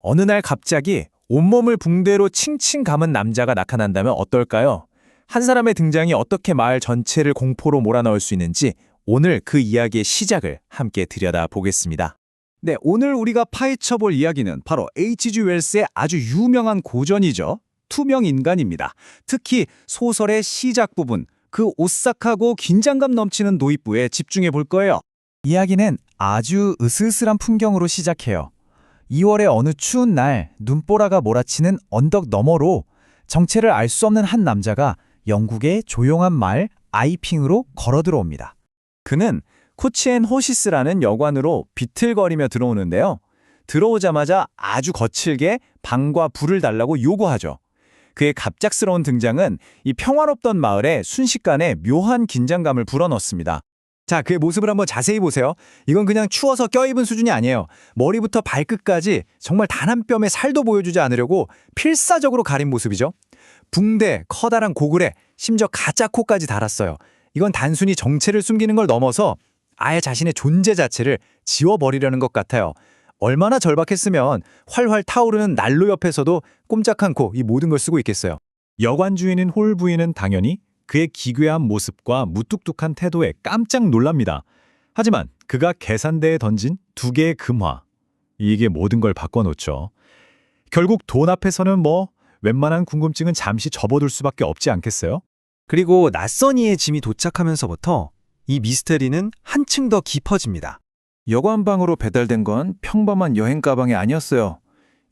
어느 날 갑자기 온몸을 붕대로 칭칭 감은 남자가 나타난다면 어떨까요? 한 사람의 등장이 어떻게 마을 전체를 공포로 몰아넣을 수 있는지 오늘 그 이야기의 시작을 함께 들여다보겠습니다. 네, 오늘 우리가 파헤쳐 볼 이야기는 바로 H.G. 웰스의 아주 유명한 고전이죠. 투명 인간입니다. 특히 소설의 시작 부분, 그 오싹하고 긴장감 넘치는 도입부에 집중해 볼 거예요. 이야기는 아주 으슬으슬한 풍경으로 시작해요. 2월의 어느 추운 날 눈보라가 몰아치는 언덕 너머로 정체를 알 수 없는 한 남자가 영국의 조용한 마을 아이핑으로 걸어 들어옵니다. 그는 쿠치앤 호시스라는 여관으로 비틀거리며 들어오는데요. 들어오자마자 아주 거칠게 방과 불을 달라고 요구하죠. 그의 갑작스러운 등장은 이 평화롭던 마을에 순식간에 묘한 긴장감을 불어넣습니다. 자, 그의 모습을 한번 자세히 보세요. 이건 그냥 추워서 껴입은 수준이 아니에요. 머리부터 발끝까지 정말 단 한 뼘의 살도 보여주지 않으려고 필사적으로 가린 모습이죠. 붕대, 커다란 고글에 심지어 가짜 코까지 달았어요. 이건 단순히 정체를 숨기는 걸 넘어서 아예 자신의 존재 자체를 지워버리려는 것 같아요. 얼마나 절박했으면 활활 타오르는 난로 옆에서도 꼼짝 않고 이 모든 걸 쓰고 있겠어요. 여관 주인인 홀 부인은 당연히 그의 기괴한 모습과 무뚝뚝한 태도에 깜짝 놀랍니다. 하지만 그가 계산대에 던진 2개의 금화, 이게 모든 걸 바꿔놓죠. 결국 돈 앞에서는 웬만한 궁금증은 잠시 접어둘 수밖에 없지 않겠어요? 그리고 낯선 이의 짐이 도착하면서부터 이 미스터리는 한층 더 깊어집니다. 여관방으로 배달된 건 평범한 여행 가방이 아니었어요.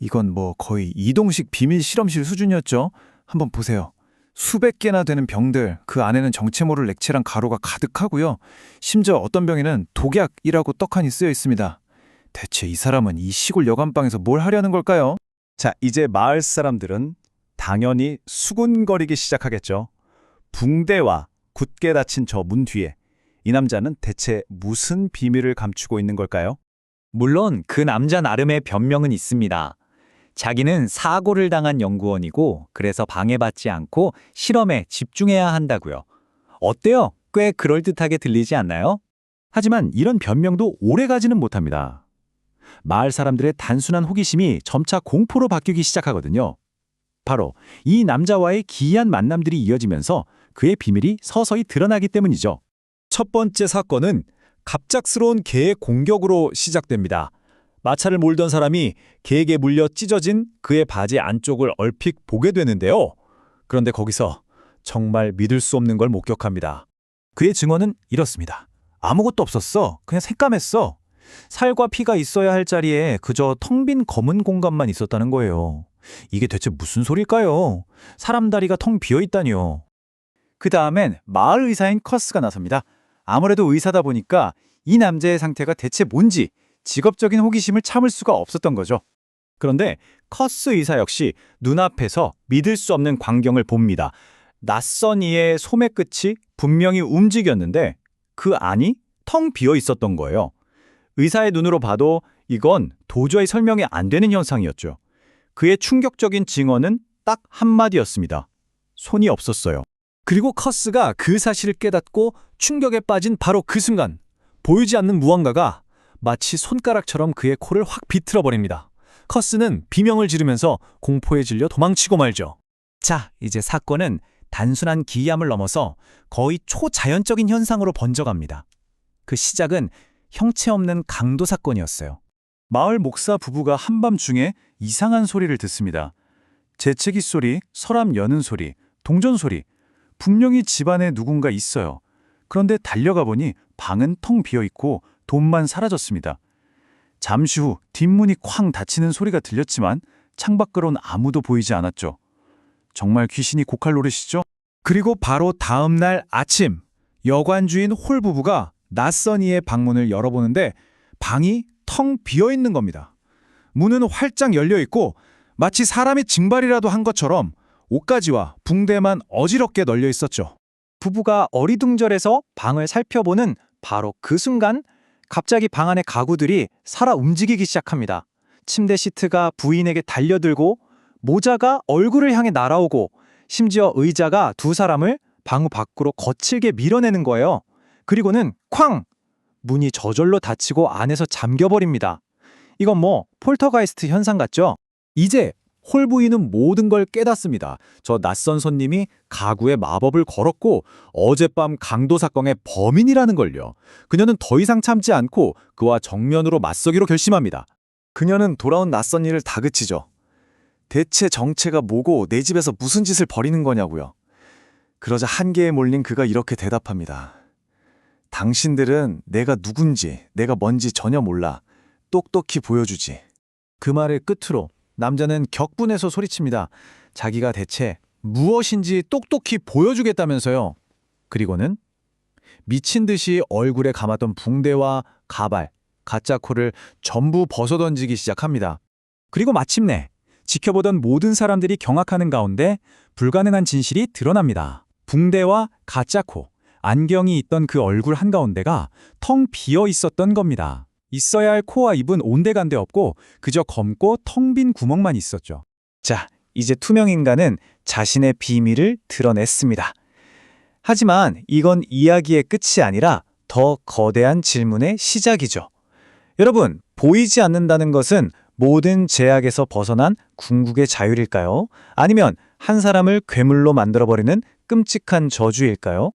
이건 거의 이동식 비밀 실험실 수준이었죠. 한번 보세요. 수백 개나 되는 병들, 그 안에는 정체 모를 액체랑 가루가 가득하고요. 심지어 어떤 병에는 독약이라고 떡하니 쓰여 있습니다. 대체 이 사람은 이 시골 여관방에서 뭘 하려는 걸까요? 자, 이제 마을 사람들은 당연히 수군거리기 시작하겠죠. 붕대와 굳게 닫힌 저 문 뒤에 이 남자는 대체 무슨 비밀을 감추고 있는 걸까요? 물론 그 남자 나름의 변명은 있습니다. 자기는 사고를 당한 연구원이고 그래서 방해받지 않고 실험에 집중해야 한다고요. 어때요? 꽤 그럴듯하게 들리지 않나요? 하지만 이런 변명도 오래가지는 못합니다. 마을 사람들의 단순한 호기심이 점차 공포로 바뀌기 시작하거든요. 바로 이 남자와의 기이한 만남들이 이어지면서 그의 비밀이 서서히 드러나기 때문이죠. 첫 번째 사건은 갑작스러운 개의 공격으로 시작됩니다. 마차를 몰던 사람이 개에게 물려 찢어진 그의 바지 안쪽을 얼핏 보게 되는데요. 그런데 거기서 정말 믿을 수 없는 걸 목격합니다. 그의 증언은 이렇습니다. 아무것도 없었어. 그냥 새까맸어. 살과 피가 있어야 할 자리에 그저 텅 빈 검은 공간만 있었다는 거예요. 이게 대체 무슨 소릴까요? 사람 다리가 텅 비어 있다니요. 그 다음엔 마을 의사인 커스가 나섭니다. 아무래도 의사다 보니까 이 남자의 상태가 대체 뭔지 직업적인 호기심을 참을 수가 없었던 거죠. 그런데 커스 의사 역시 눈앞에서 믿을 수 없는 광경을 봅니다. 낯선 이의 소매 끝이 분명히 움직였는데 그 안이 텅 비어 있었던 거예요. 의사의 눈으로 봐도 이건 도저히 설명이 안 되는 현상이었죠. 그의 충격적인 증언은 딱 한마디였습니다. 손이 없었어요. 그리고 커스가 그 사실을 깨닫고 충격에 빠진 바로 그 순간 보이지 않는 무언가가 마치 손가락처럼 그의 코를 확 비틀어 버립니다. 커스는 비명을 지르면서 공포에 질려 도망치고 말죠. 자, 이제 사건은 단순한 기이함을 넘어서 거의 초자연적인 현상으로 번져갑니다. 그 시작은 형체 없는 강도 사건이었어요. 마을 목사 부부가 한밤중에 이상한 소리를 듣습니다. 재채기 소리, 서랍 여는 소리, 동전 소리. 분명히 집안에 누군가 있어요. 그런데 달려가 보니 방은 텅 비어있고 돈만 사라졌습니다. 잠시 후 뒷문이 쾅 닫히는 소리가 들렸지만 창밖으론 아무도 보이지 않았죠. 정말 귀신이 고칼 노릇이죠? 그리고 바로 다음 날 아침, 여관 주인 홀 부부가 낯선 이의 방문을 열어보는데 방이 텅 비어있는 겁니다. 문은 활짝 열려있고 마치 사람이 증발이라도 한 것처럼 옷가지와 붕대만 어지럽게 널려 있었죠. 부부가 어리둥절해서 방을 살펴보는 바로 그 순간 갑자기 방 안의 가구들이 살아 움직이기 시작합니다. 침대 시트가 부인에게 달려들고 모자가 얼굴을 향해 날아오고 심지어 의자가 두 사람을 방 밖으로 거칠게 밀어내는 거예요. 그리고는 쾅! 문이 저절로 닫히고 안에서 잠겨버립니다. 이건 뭐 폴터가이스트 현상 같죠? 이제 홀 부인은 모든 걸 깨닫습니다. 저 낯선 손님이 가구에 마법을 걸었고 어젯밤 강도 사건의 범인이라는 걸요. 그녀는 더 이상 참지 않고 그와 정면으로 맞서기로 결심합니다. 그녀는 돌아온 낯선 일을 다그치죠. 대체 정체가 뭐고 내 집에서 무슨 짓을 벌이는 거냐고요. 그러자 한계에 몰린 그가 이렇게 대답합니다. 당신들은 내가 누군지, 내가 뭔지 전혀 몰라. 똑똑히 보여주지. 그 말을 끝으로 남자는 격분해서 소리칩니다. 자기가 대체 무엇인지 똑똑히 보여주겠다면서요. 그리고는 미친 듯이 얼굴에 감았던 붕대와 가발, 가짜 코를 전부 벗어던지기 시작합니다. 그리고 마침내 지켜보던 모든 사람들이 경악하는 가운데 불가능한 진실이 드러납니다. 붕대와 가짜 코, 안경이 있던 그 얼굴 한가운데가 텅 비어 있었던 겁니다. 있어야 할 코와 입은 온데간데 없고 그저 검고 텅 빈 구멍만 있었죠. 자, 이제 투명 인간은 자신의 비밀을 드러냈습니다. 하지만 이건 이야기의 끝이 아니라 더 거대한 질문의 시작이죠. 여러분, 보이지 않는다는 것은 모든 제약에서 벗어난 궁극의 자율일까요? 아니면 한 사람을 괴물로 만들어버리는 끔찍한 저주일까요?